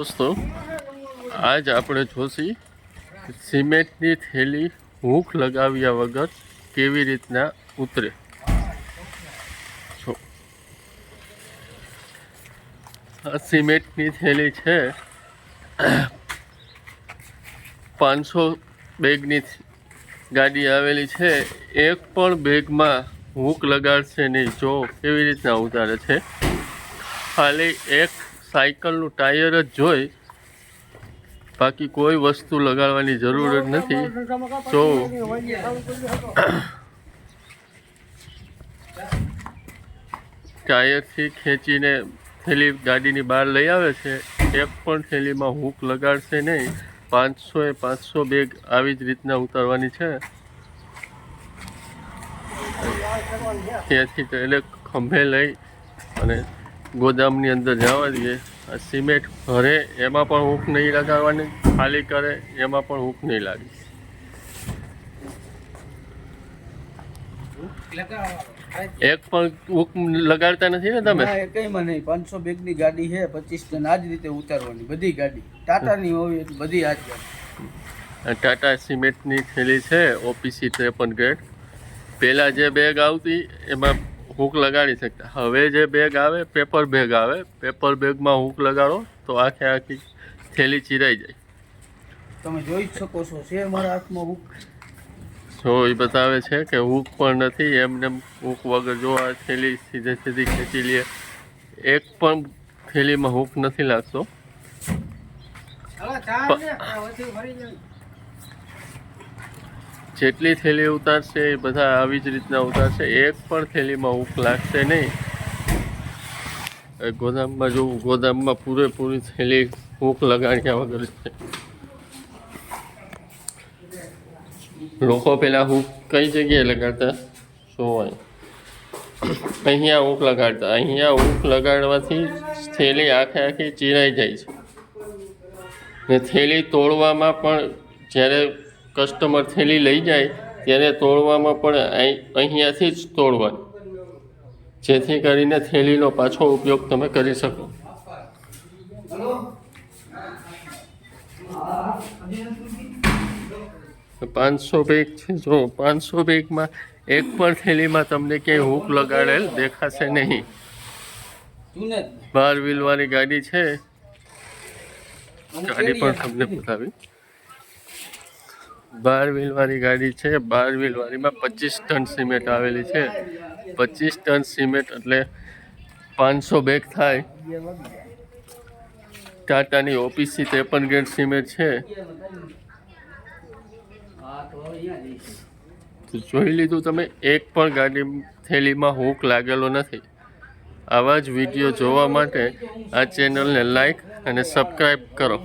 દોસ્તો, આજ આપણે જોશી સિમેન્ટની થેલી હૂક લગાવ્યા વગર કેવી રીતના ઉતરે. આ સિમેન્ટની થેલી છે, 500 બેગની ગાડી આવેલી છે. એક પણ બેગમાં હૂક લગાડશે નહીં. જો કેવી રીતના ઉતારે છે. ખાલી એક સાયકલનું ટાયર જ જોઈ, બાકી કોઈ વસ્તુ લગાડવાની જરૂર જ નથી. તો ટાયરથી ખેંચીને થેલી ગાડીની બહાર લઈ આવે છે. એક પણ થેલીમાં હૂક લગાડશે નહીં. 500 બેગ આવી જ રીતના ઉતારવાની છે. ત્યાંથી એટલે ખંભે લઈ અને ગોદામની અંદર જવા દઈએ. આ સિમેન્ટ ભરે એમાં પણ હૂક નહીં લગાડવાની, ખાલી કરે એમાં પણ હૂક નહીં લાગે. એક પણ હૂક લગાડતા નથી ને તમે? કઈમાં નહીં. 500 બેગની ગાડી છે, 25 ટન આ જ રીતે ઉતારવાની. બધી ગાડી ટાટાની હોય એટલે બધી આ જ ગાડી. ટાટા સિમેન્ટની થેલી છે, OPC 53 ગ્રેડ. પહેલાં જે બેગ આવતી એમાં હૂક લગાડી શકતા. હવે જે બેગ આવે પેપર બેગ આવે. પેપર બેગમાં હૂક લગાડો તો આખી થેલી ચીરાઈ જાય. તમે જોઈ શકો છો, છે મારા હાથમાં હૂક. જો એ બતાવે છે કે હૂક પણ નથી. એમને હૂક વગર જો આ થેલી સીધી ખેંચી લે. એક પણ થેલીમાં હૂક નથી લાગતો. જેટલી થેલી ઉતારશે એ બધા આવી જ રીતના ઉતારશે. એક પણ થેલીમાં હૂક લાગશે નહીં. ગોદામમાં જોવું, ગોદામમાં પૂરેપૂરી થેલી હૂક લગાડ્યા વગર છે. લોકો પહેલાં હૂક કઈ જગ્યાએ લગાડતા? શું અહીંયા હૂક લગાડતા. અહીંયા હૂક લગાડવાથી થેલી આખી ચીરાઈ જાય છે. ને થેલી તોડવામાં પણ જ્યારે કસ્ટમર થેલી લઈ જાય ત્યારે તોડવામાં પણ અહીંયાથી જ તોડવાની, જેથી કરીને થેલીનો પાછો ઉપયોગ તમે કરી શકો. પાંચસો બેગ છે. જો 500 બેગમાં એક પણ થેલીમાં તમને ક્યાંય હૂક લગાડેલ દેખાશે નહીં. 12 વ્હીલવાળી ગાડી છે. ગાડી પણ તમને બતાવી. 12 વ્હીલવાળી ગાડી છે. 12 વ્હીલવાળીમાં 25 ટન સિમેન્ટ આવેલી છે. 25 ટન સિમેન્ટ એટલે 500 બેગ થાય. ટાટાની OPC 53 ગ્રેડ સિમેન્ટ છે. તો જોઈ લીધું તમે, એક પણ ગાડી થેલીમાં હૂક લાગેલો નથી. આવા જ વિડીયો જોવા માટે આ ચેનલને લાઈક અને સબસ્ક્રાઈબ કરો.